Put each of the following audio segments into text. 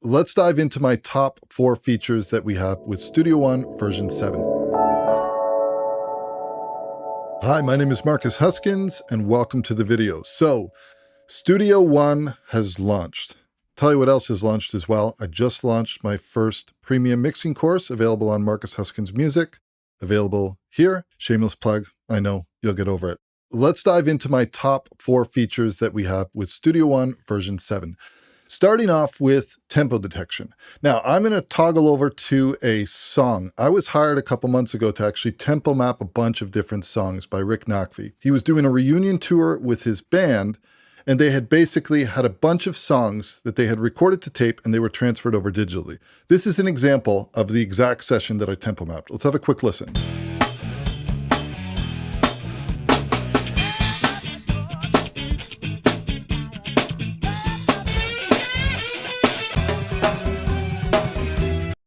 let's dive into my top 4 features that we have with StudioOne version 7. Hi, my name is Marcus Huskins, and welcome to the video. So, StudioOne has launched. Tell you what else has launched as well. I just launched my first premium mixing course available on Marcus Huskins Music. Available here. Shameless plug. I know, you'll get over it. Let's dive into my top 4 features that we have with StudioOne version 7. Starting off with tempo detection. Now, I'm going to toggle over to a song. I was hired a couple months ago to actually tempo map a bunch of different songs by Rick Nakvi. He was doing a reunion tour with his band, and they had basically had a bunch of songs that they had recorded to tape and they were transferred over digitally. This is an example of the exact session that I tempo mapped. Let's have a quick listen.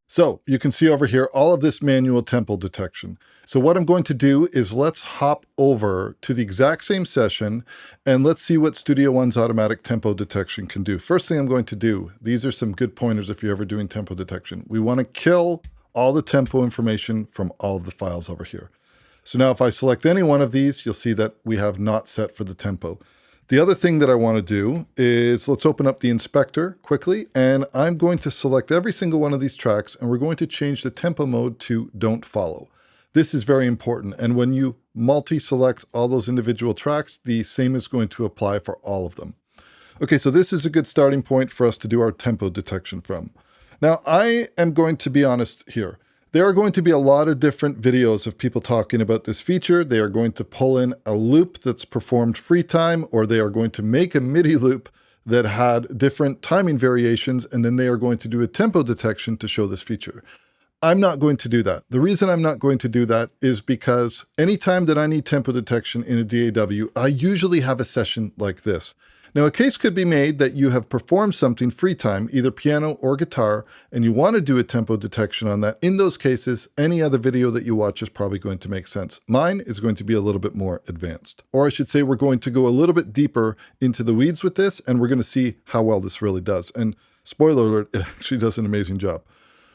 So you can see over here all of this manual tempo detection. So what I'm going to do is let's hop over to the exact same session and let's see what StudioOne's automatic tempo detection can do. First thing I'm going to do, these are some good pointers if you're ever doing tempo detection. We want to kill all the tempo information from all of the files over here. So now if I select any one of these, you'll see that we have not set for the tempo. The other thing that I want to do is let's open up the inspector quickly, and I'm going to select every single one of these tracks, and we're going to change the tempo mode to don't follow. This is very important, and when you multi-select all those individual tracks, the same is going to apply for all of them. Okay, so this is a good starting point for us to do our tempo detection from. Now, I am going to be honest here. There are going to be a lot of different videos of people talking about this feature. They are going to pull in a loop that's performed free time, or they are going to make a MIDI loop that had different timing variations, and then they are going to do a tempo detection to show this feature. I'm not going to do that. The reason I'm not going to do that is because anytime that I need tempo detection in a DAW, I usually have a session like this. Now, a case could be made that you have performed something free time, either piano or guitar, and you want to do a tempo detection on that. In those cases, any other video that you watch is probably going to make sense. Mine is going to be a little bit more advanced. Or I should say we're going to go a little bit deeper into the weeds with this, and we're going to see how well this really does. And spoiler alert, it actually does an amazing job.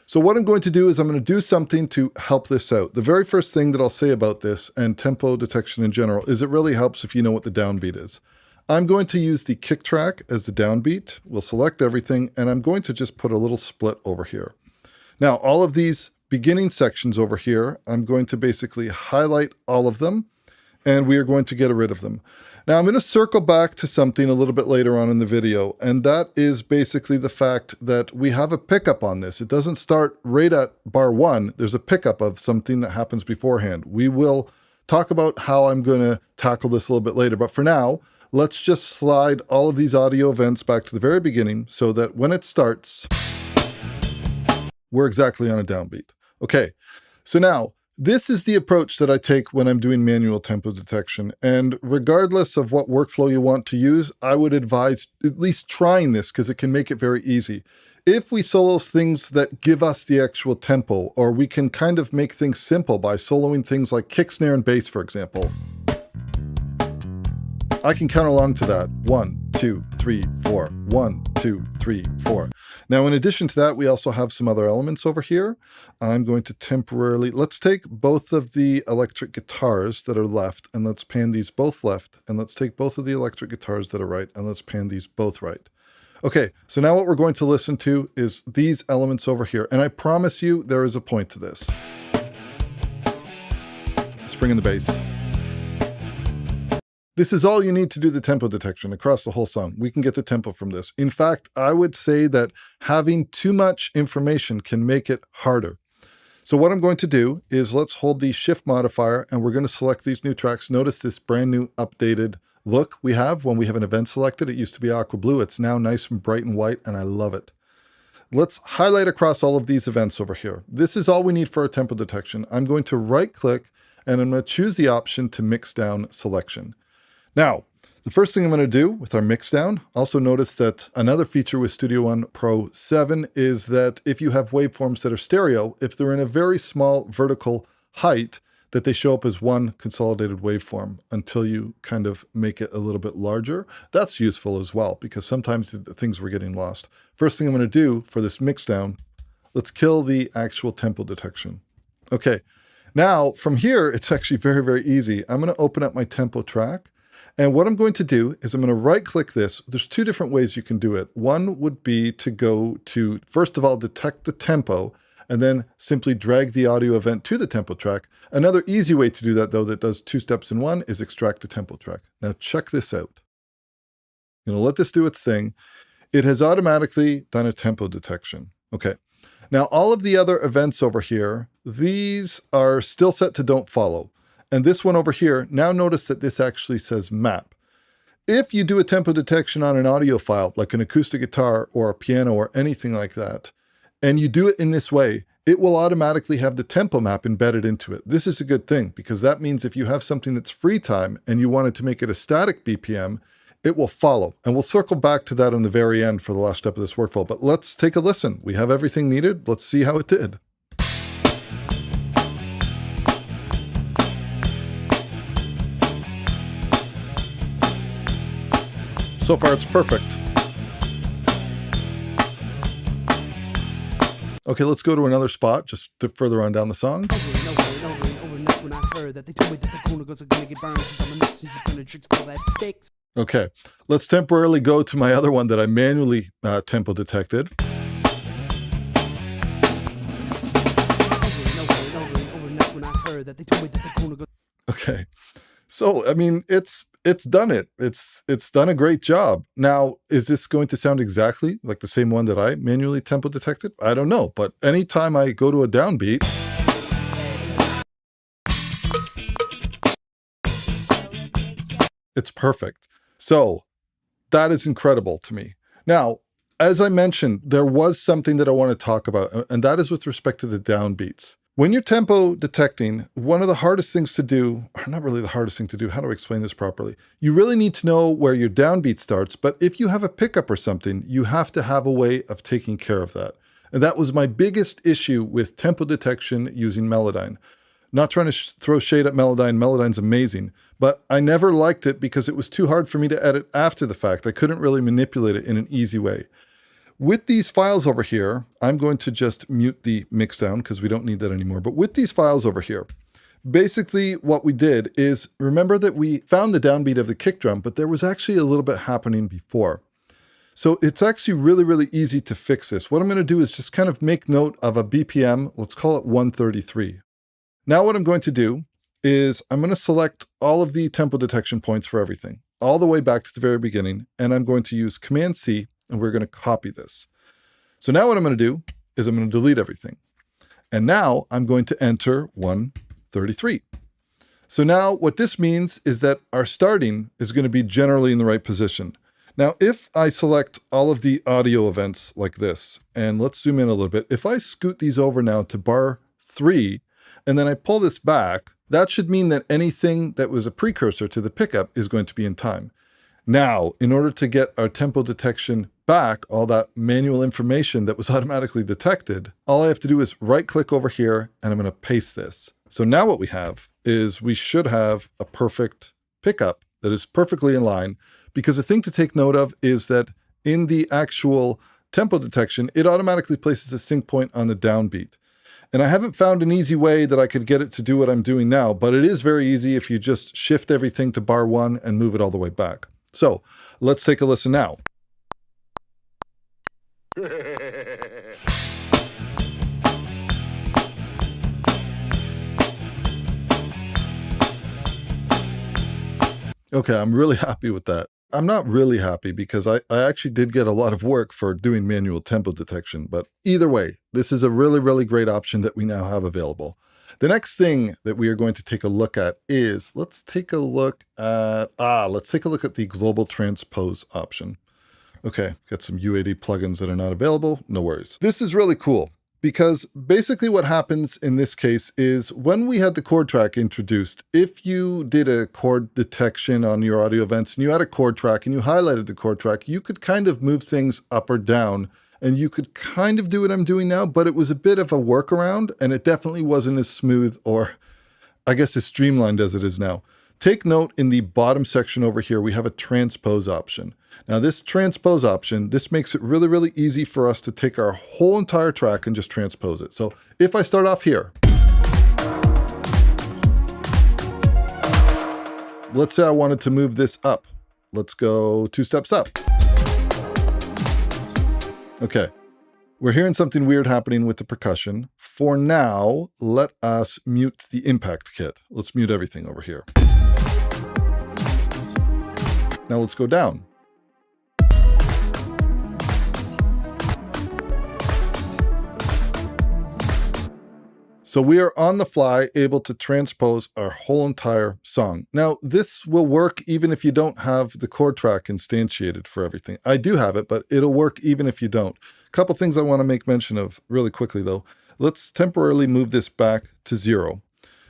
So what I'm going to do is I'm going to do something to help this out. The very first thing that I'll say about this and tempo detection in general is it really helps if you know what the downbeat is. I'm going to use the kick track as the downbeat. We'll select everything, and I'm going to just put a little split over here. Now, all of these beginning sections over here, I'm going to basically highlight all of them, and we are going to get rid of them. Now, I'm going to circle back to something a little bit later on in the video, and that is basically the fact that we have a pickup on this. It doesn't start right at bar 1. There's a pickup of something that happens beforehand. We will talk about how I'm going to tackle this a little bit later, but for now, let's just slide all of these audio events back to the very beginning so that when it starts, we're exactly on a downbeat. Okay, so now this is the approach that I take when I'm doing manual tempo detection. And regardless of what workflow you want to use, I would advise at least trying this because it can make it very easy. If we solo things that give us the actual tempo, or we can kind of make things simple by soloing things like kick, snare, and bass, for example, I can count along to that. 1, 2, 3, 4. 1, 2, 3, 4. Now, in addition to that, we also have some other elements over here. I'm going to temporarily, let's take both of the electric guitars that are left, and let's pan these both left. And let's take both of the electric guitars that are right, and let's pan these both right. Okay, so now what we're going to listen to is these elements over here. And I promise you, there is a point to this. Let's bring in the bass. This is all you need to do the tempo detection across the whole song. We can get the tempo from this. In fact, I would say that having too much information can make it harder. So what I'm going to do is let's hold the shift modifier and we're going to select these new tracks. Notice this brand new updated look we have when we have an event selected. It used to be aqua blue. It's now nice and bright and white, and I love it. Let's highlight across all of these events over here. This is all we need for our tempo detection. I'm going to right click and I'm going to choose the option to mix down selection. Now, the first thing I'm going to do with our mixdown, also notice that another feature with StudioOne Pro 7 is that if you have waveforms that are stereo, if they're in a very small vertical height, that they show up as one consolidated waveform until you kind of make it a little bit larger. That's useful as well, because sometimes things were getting lost. First thing I'm going to do for this mix down, let's kill the actual tempo detection. Okay, now from here, it's actually very, very easy. I'm going to open up my tempo track. And what I'm going to do is I'm going to right click this. There's two different ways you can do it. One would be to go to, first of all, detect the tempo, and then simply drag the audio event to the tempo track. Another easy way to do that, though, that does two steps in one, is extract the tempo track. Now check this out. You know, let this do its thing. It has automatically done a tempo detection. Okay. Now all of the other events over here, these are still set to don't follow. And this one over here, now notice that this actually says map. If you do a tempo detection on an audio file, like an acoustic guitar or a piano or anything like that, and you do it in this way, it will automatically have the tempo map embedded into it. This is a good thing, because that means if you have something that's free time and you wanted to make it a static BPM, it will follow. And we'll circle back to that in the very end for the last step of this workflow. But let's take a listen. We have everything needed. Let's see how it did. So far, it's perfect. Okay, let's go to another spot, just to further on down the song. Okay, let's temporarily go to my other one that I manually tempo detected. Okay, so I mean, it's done it. It's done a great job. Now, is this going to sound exactly like the same one that I manually tempo detected? I don't know, but anytime I go to a downbeat, it's perfect. So that is incredible to me. Now, as I mentioned, there was something that I want to talk about, and that is with respect to the downbeats. When you're tempo detecting, one of the hardest things to do, or not really the hardest thing to do, how do I explain this properly? You really need to know where your downbeat starts, but if you have a pickup or something, you have to have a way of taking care of that. And that was my biggest issue with tempo detection using Melodyne. Not trying to throw shade at Melodyne. Melodyne's amazing, but I never liked it because it was too hard for me to edit after the fact. I couldn't really manipulate it in an easy way. With these files over here, I'm going to just mute the mix down because we don't need that anymore. But with these files over here, basically what we did is, remember that we found the downbeat of the kick drum, but there was actually a little bit happening before. So it's actually really, really easy to fix this. What I'm going to do is just kind of make note of a BPM. Let's call it 133. Now what I'm going to do is I'm going to select all of the tempo detection points for everything, all the way back to the very beginning. And I'm going to use Command-C, and we're going to copy this. So now what I'm going to do is I'm going to delete everything. And now I'm going to enter 133. So now what this means is that our starting is going to be generally in the right position. Now, if I select all of the audio events like this, and let's zoom in a little bit. If I scoot these over now to bar 3, and then I pull this back, that should mean that anything that was a precursor to the pickup is going to be in time. Now, in order to get our tempo detection back, all that manual information that was automatically detected, all I have to do is right click over here and I'm going to paste this. So now what we have is we should have a perfect pickup that is perfectly in line, because the thing to take note of is that in the actual tempo detection, it automatically places a sync point on the downbeat. And I haven't found an easy way that I could get it to do what I'm doing now, but it is very easy if you just shift everything to bar 1 and move it all the way back. So let's take a listen now. Okay, I'm really happy with that. I'm not really happy because I actually did get a lot of work for doing manual tempo detection, but either way, this is a really, really great option that we now have available. The next thing that we are going to take a look at is, let's take a look at the global transpose option. Okay, got some UAD plugins that are not available, no worries. This is really cool because basically what happens in this case is when we had the chord track introduced, if you did a chord detection on your audio events and you had a chord track and you highlighted the chord track, you could kind of move things up or down and you could kind of do what I'm doing now, but it was a bit of a workaround and it definitely wasn't as smooth or I guess, as streamlined as it is now. Take note in the bottom section over here, we have a transpose option. Now this transpose option, this makes it really, really easy for us to take our whole entire track and just transpose it. So if I start off here, let's say I wanted to move this up. Let's go 2 steps up. Okay, we're hearing something weird happening with the percussion. For now, let us mute the impact kit. Let's mute everything over here. Now let's go down. So we are on the fly able to transpose our whole entire song. Now, this will work even if you don't have the chord track instantiated for everything. I do have it, but it'll work even if you don't. A couple things I want to make mention of really quickly, though. Let's temporarily move this back to 0.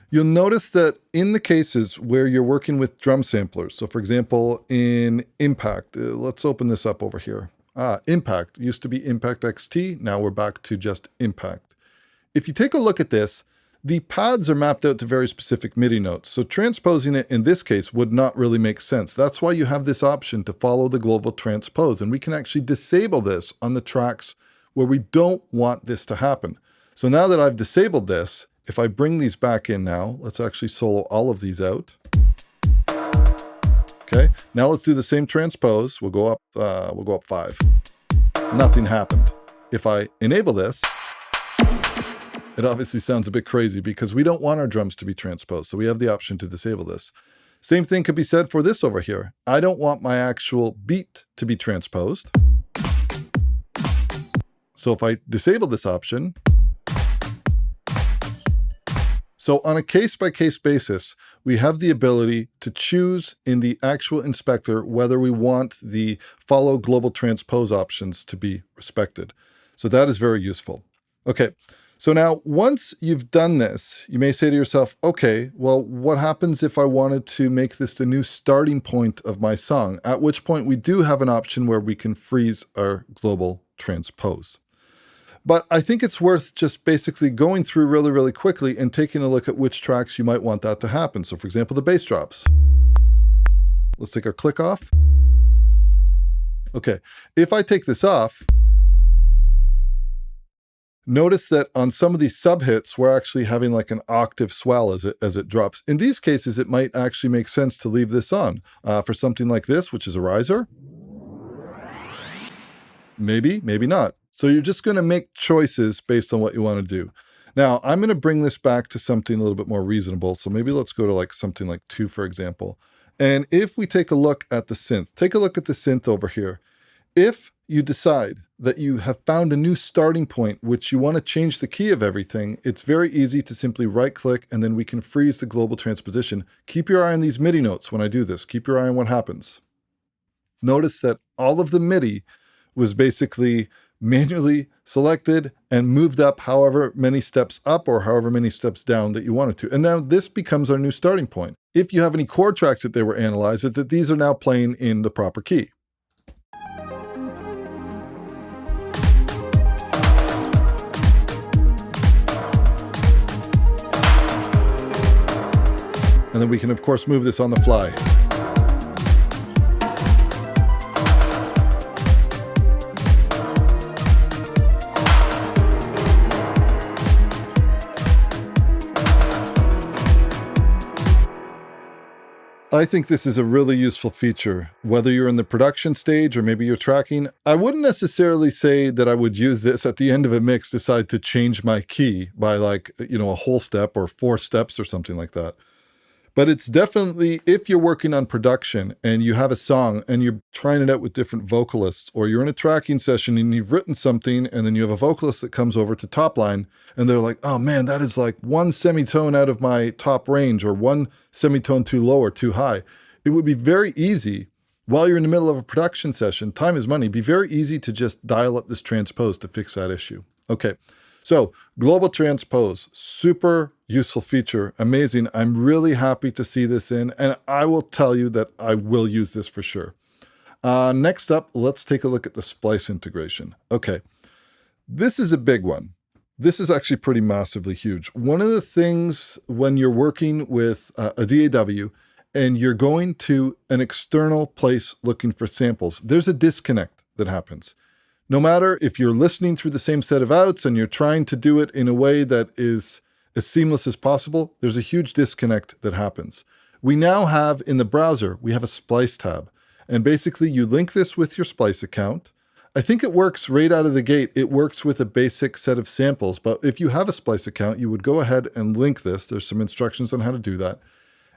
You'll notice that in the cases where you're working with drum samplers, so for example, in Impact, let's open this up over here. Impact used to be Impact XT. Now we're back to just Impact. If you take a look at this, the pads are mapped out to very specific MIDI notes. So transposing it in this case would not really make sense. That's why you have this option to follow the global transpose. And we can actually disable this on the tracks where we don't want this to happen. So now that I've disabled this, if I bring these back in now, let's actually solo all of these out. Okay, now let's do the same transpose. We'll go up 5. Nothing happened. If I enable this, it obviously sounds a bit crazy because we don't want our drums to be transposed. So we have the option to disable this. Same thing could be said for this over here. I don't want my actual beat to be transposed. So if I disable this option, so on a case-by-case basis, we have the ability to choose in the actual inspector whether we want the follow global transpose options to be respected. So that is very useful. Okay. So now, once you've done this, you may say to yourself, okay, well, what happens if I wanted to make this the new starting point of my song? At which point we do have an option where we can freeze our global transpose. But I think it's worth just basically going through really, really quickly and taking a look at which tracks you might want that to happen. So for example, the bass drops. Let's take our click off. Okay, if I take this off, notice that on some of these sub-hits, we're actually having like an octave swell as it drops. In these cases, it might actually make sense to leave this on. For something like this, which is a riser, maybe, maybe not. So you're just going to make choices based on what you want to do. Now, I'm going to bring this back to something a little bit more reasonable. So maybe let's go to like something like 2, for example. And if we take a look at the synth, take a look at the synth over here. If you decide that you have found a new starting point, which you want to change the key of everything, it's very easy to simply right-click, and then we can freeze the global transposition. Keep your eye on these MIDI notes when I do this. Keep your eye on what happens. Notice that all of the MIDI was basically manually selected and moved up however many steps up or however many steps down that you wanted to. And now this becomes our new starting point. If you have any chord tracks that they were analyzed, that these are now playing in the proper key. And then we can, of course, move this on the fly. I think this is a really useful feature, whether you're in the production stage or maybe you're tracking. I wouldn't necessarily say that I would use this at the end of a mix, decide to change my key by like, a whole step or 4 steps or something like that. But it's definitely, if you're working on production and you have a song and you're trying it out with different vocalists, or you're in a tracking session and you've written something and then you have a vocalist that comes over to top line and they're like, oh man, that is like 1 semitone out of my top range or 1 semitone too low or too high. It would be very easy while you're in the middle of a production session, time is money, be very easy to just dial up this transpose to fix that issue. Okay. So global transpose, super useful feature, amazing. I'm really happy to see this in, and I will tell you that I will use this for sure. Next up, let's take a look at the splice integration. Okay, this is a big one. This is actually pretty massively huge. One of the things when you're working with a DAW and you're going to an external place looking for samples, there's a disconnect that happens. No matter if you're listening through the same set of outs and you're trying to do it in a way that is as seamless as possible, there's a huge disconnect that happens. We now have in the browser, we have a Splice tab. And basically you link this with your Splice account. I think it works right out of the gate. It works with a basic set of samples, but if you have a Splice account, you would go ahead and link this. There's some instructions on how to do that.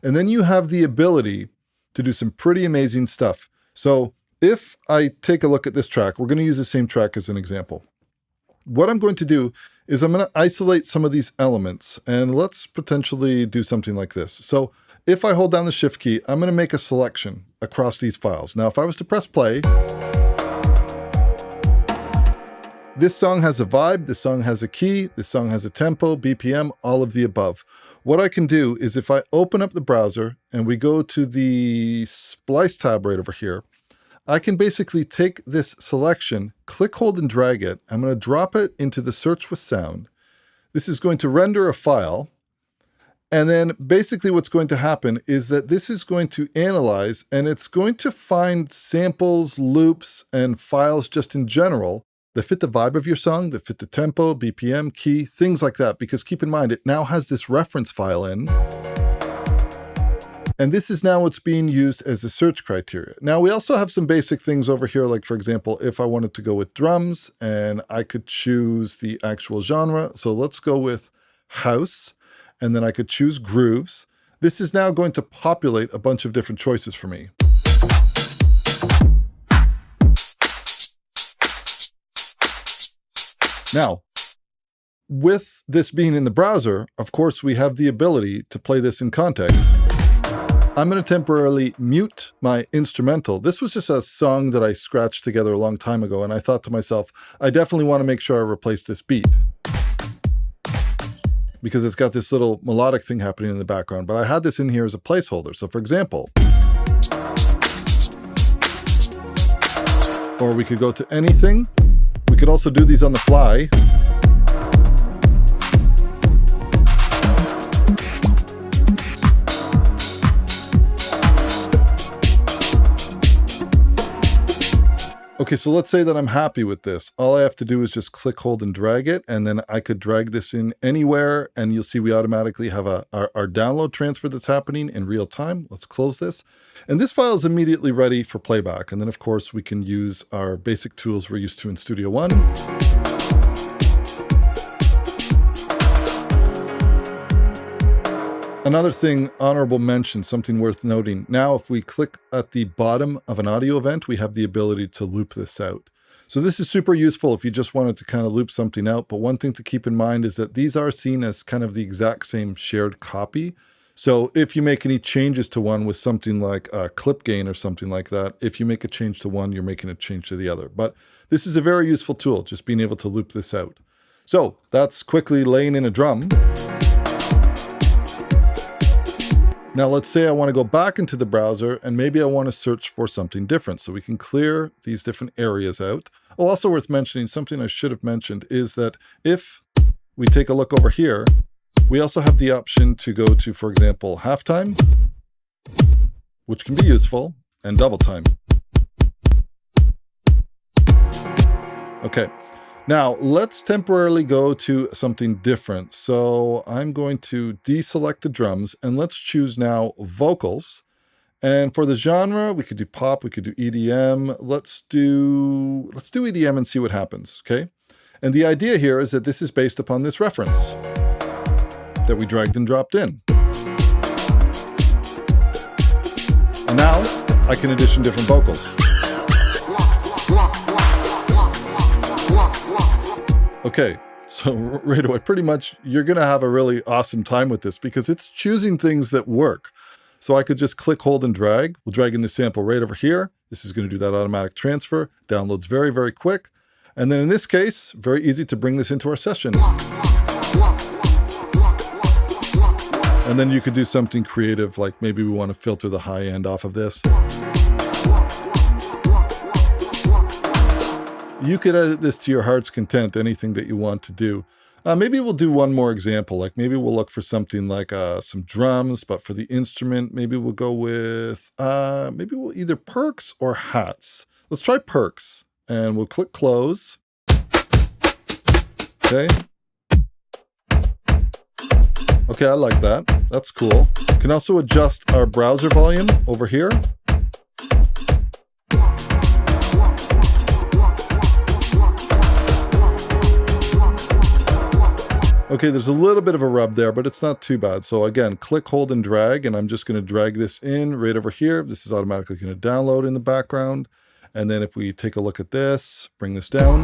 And then you have the ability to do some pretty amazing stuff. So if I take a look at this track, we're going to use the same track as an example. What I'm going to do is I'm going to isolate some of these elements, and let's potentially do something like this. So if I hold down the Shift key, I'm going to make a selection across these files. Now, if I was to press play, this song has a vibe, this song has a key, this song has a tempo, BPM, all of the above. What I can do is if I open up the browser and we go to the Splice tab right over here, I can basically take this selection, click, hold, and drag it. I'm going to drop it into the search with sound. This is going to render a file. And then basically what's going to happen is that this is going to analyze and it's going to find samples, loops, and files just in general that fit the vibe of your song, that fit the tempo, BPM, key, things like that. Because keep in mind, it now has this reference file in. And this is now what's being used as a search criteria. Now, we also have some basic things over here, like, for example, if I wanted to go with drums, and I could choose the actual genre. So let's go with house, and then I could choose grooves. This is now going to populate a bunch of different choices for me. Now, with this being in the browser, of course, we have the ability to play this in context. I'm going to temporarily mute my instrumental. This was just a song that I scratched together a long time ago, and I thought to myself, I definitely want to make sure I replace this beat because it's got this little melodic thing happening in the background, but I had this in here as a placeholder. So for example, or we could go to anything. We could also do these on the fly. Okay, so let's say that I'm happy with this. All I have to do is just click, hold, and drag it, and then I could drag this in anywhere, and you'll see we automatically have our download transfer that's happening in real time. Let's close this. And this file is immediately ready for playback. And then, of course, we can use our basic tools we're used to in StudioOne. Another thing, honorable mention, something worth noting. Now, if we click at the bottom of an audio event, we have the ability to loop this out. So this is super useful if you just wanted to kind of loop something out. But one thing to keep in mind is that these are seen as kind of the exact same shared copy. So if you make any changes to one with something like a clip gain or something like that, if you make a change to one, you're making a change to the other. But this is a very useful tool, just being able to loop this out. So that's quickly laying in a drum. Now let's say I want to go back into the browser and maybe I want to search for something different. So we can clear these different areas out. Oh, also worth mentioning, something I should have mentioned is that if we take a look over here, we also have the option to go to, for example, halftime, which can be useful, and double time. Okay. Now, let's temporarily go to something different. So I'm going to deselect the drums and let's choose now vocals. And for the genre, we could do pop, we could do EDM. Let's do EDM and see what happens, okay? And the idea here is that this is based upon this reference that we dragged and dropped in. And now I can addition different vocals. Okay, so right away, pretty much you're going to have a really awesome time with this because it's choosing things that work. So I could just click, hold, and drag. We'll drag in the sample right over here. This is going to do that automatic transfer. Downloads very, very quick. And then in this case, very easy to bring this into our session. And then you could do something creative, like maybe we want to filter the high end off of this. You could edit this to your heart's content, anything that you want to do. Maybe we'll do one more example. Like maybe we'll look for something like some drums, but for the instrument, maybe we'll go with, maybe we'll either perks or hats. Let's try perks, and we'll click close. Okay. Okay, I like that. That's cool. You can also adjust our browser volume over here. Okay, there's a little bit of a rub there, but it's not too bad. So again, click, hold, and drag, and I'm just going to drag this in right over here. This is automatically going to download in the background. And then if we take a look at this, bring this down.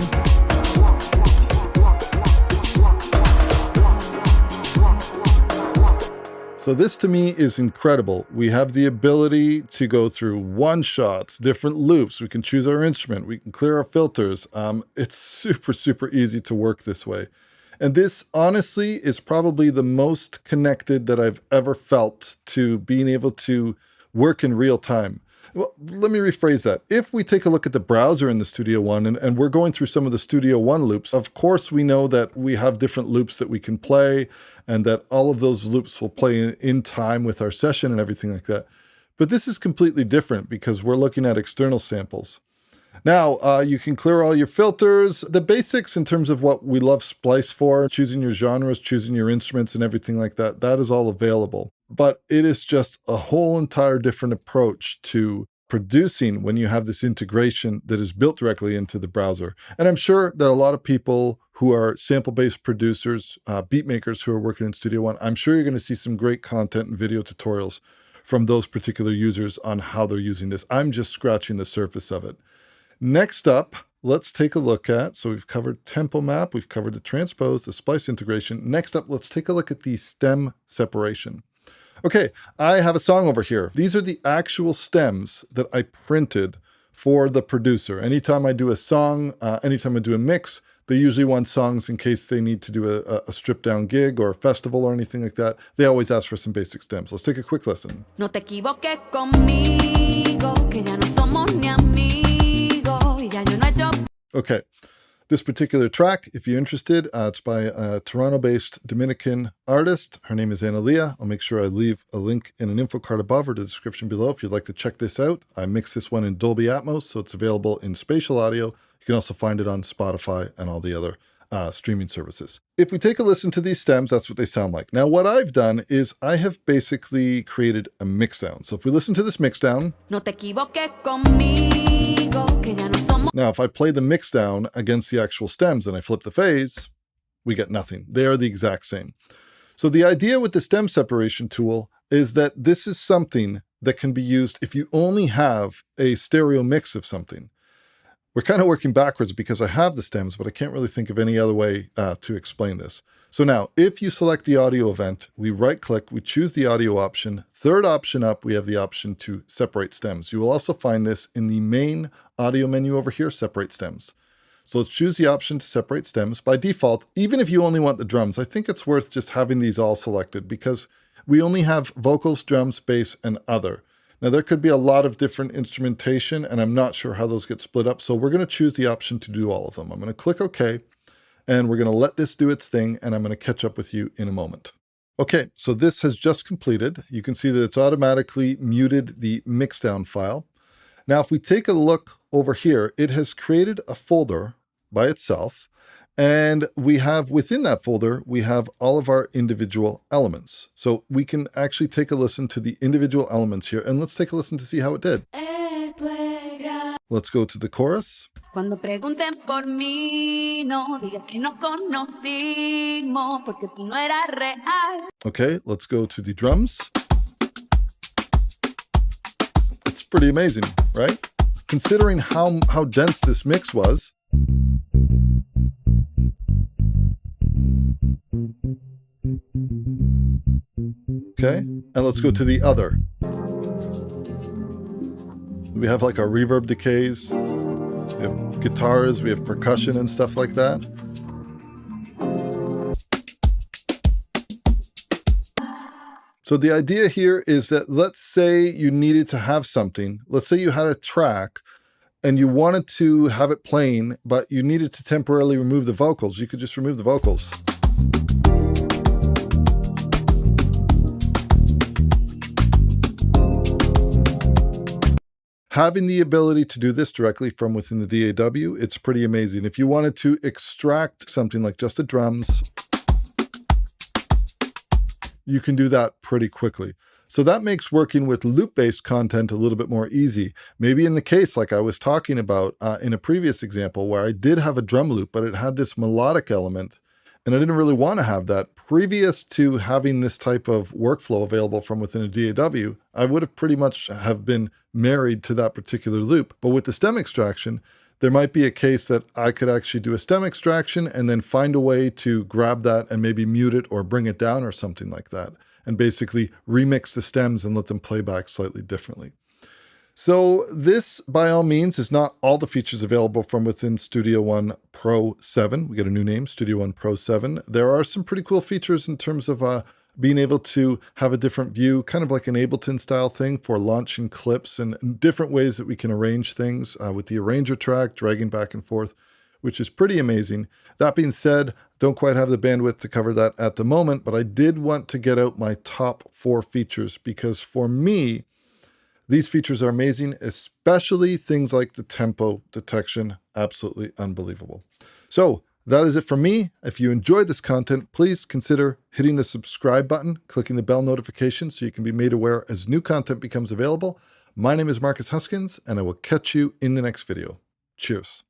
So this to me is incredible. We have the ability to go through one-shots, different loops. We can choose our instrument. We can clear our filters. It's super, super easy to work this way. And this honestly is probably the most connected that I've ever felt to being able to work in real time. Well, let me rephrase that. If we take a look at the browser in the Studio One, and we're going through some of the Studio One loops, of course we know that we have different loops that we can play, and that all of those loops will play in time with our session and everything like that. But this is completely different because we're looking at external samples. Now, you can clear all your filters, the basics in terms of what we love Splice for, choosing your genres, choosing your instruments and everything like that, that is all available. But it is just a whole entire different approach to producing when you have this integration that is built directly into the browser. And I'm sure that a lot of people who are sample-based producers, beat makers who are working in Studio One, I'm sure you're going to see some great content and video tutorials from those particular users on how they're using this. I'm just scratching the surface of it. Next up, let's take a look at, so we've covered tempo map, we've covered the transpose, the splice integration. Next up, let's take a look at the stem separation. Okay, I have a song over here. These are the actual stems that I printed for the producer. Anytime I do a song, anytime I do a mix, they usually want songs in case they need to do a stripped down gig or a festival or anything like that. They always ask for some basic stems. Let's take a quick listen. No te equivoques conmigo, que ya no somos ni amigos, y ya yo no he hecho... Okay, this particular track, if you're interested, it's by a Toronto-based Dominican artist. Her name is Analia. I'll make sure I leave a link in an info card above or the description below if you'd like to check this out. I mixed this one in Dolby Atmos, so it's available in spatial audio. You can also find it on Spotify and all the other streaming services. If we take a listen to these stems, that's what they sound like. Now, what I've done is I have basically created a mixdown. So if we listen to this mixdown, no te equivoques conmigo, que ya no somos... Now, if I play the mixdown against the actual stems and I flip the phase, we get nothing. They are the exact same. So the idea with the stem separation tool is that this is something that can be used if you only have a stereo mix of something. We're kind of working backwards because I have the stems, but I can't really think of any other way to explain this. So now, if you select the audio event, we right-click, we choose the audio option. Third option up, we have the option to separate stems. You will also find this in the main audio menu over here, separate stems. So let's choose the option to separate stems. By default, even if you only want the drums, I think it's worth just having these all selected because we only have vocals, drums, bass, and other. Now, there could be a lot of different instrumentation, and I'm not sure how those get split up, so we're going to choose the option to do all of them. I'm going to click OK, and we're going to let this do its thing, and I'm going to catch up with you in a moment. Okay, so this has just completed. You can see that it's automatically muted the mixdown file. Now, if we take a look over here, it has created a folder by itself, and we have within that folder, we have all of our individual elements. So we can actually take a listen to the individual elements here, and let's take a listen to see how it did. Let's go to the chorus. Cuando pregunten por mí, no digas que no conocimos, porque tú no eras real. Okay, let's go to the drums. It's pretty amazing, right? Considering how dense this mix was. Okay, and let's go to the other. We have like our reverb decays, we have guitars, we have percussion and stuff like that. So the idea here is that let's say you needed to have something, let's say you had a track and you wanted to have it playing, but you needed to temporarily remove the vocals. You could just remove the vocals. Having the ability to do this directly from within the DAW, it's pretty amazing. If you wanted to extract something like just the drums, you can do that pretty quickly. So that makes working with loop-based content a little bit more easy. Maybe in the case like I was talking about in a previous example where I did have a drum loop, but it had this melodic element, and I didn't really want to have that. Previous to having this type of workflow available from within a DAW, I would have pretty much have been married to that particular loop. But with the stem extraction, there might be a case that I could actually do a stem extraction and then find a way to grab that and maybe mute it or bring it down or something like that, and basically remix the stems and let them play back slightly differently. So this, by all means, is not all the features available from within StudioOne Pro 7. We get a new name, StudioOne Pro 7. There are some pretty cool features in terms of being able to have a different view, kind of like an Ableton style thing for launching clips and different ways that we can arrange things with the arranger track, dragging back and forth, which is pretty amazing. That being said, don't quite have the bandwidth to cover that at the moment, but I did want to get out my top 4 features because for me, these features are amazing, especially things like the tempo detection. Absolutely unbelievable. So that is it from me. If you enjoyed this content, please consider hitting the subscribe button, clicking the bell notification so you can be made aware as new content becomes available. My name is Marcus Huskins, and I will catch you in the next video. Cheers.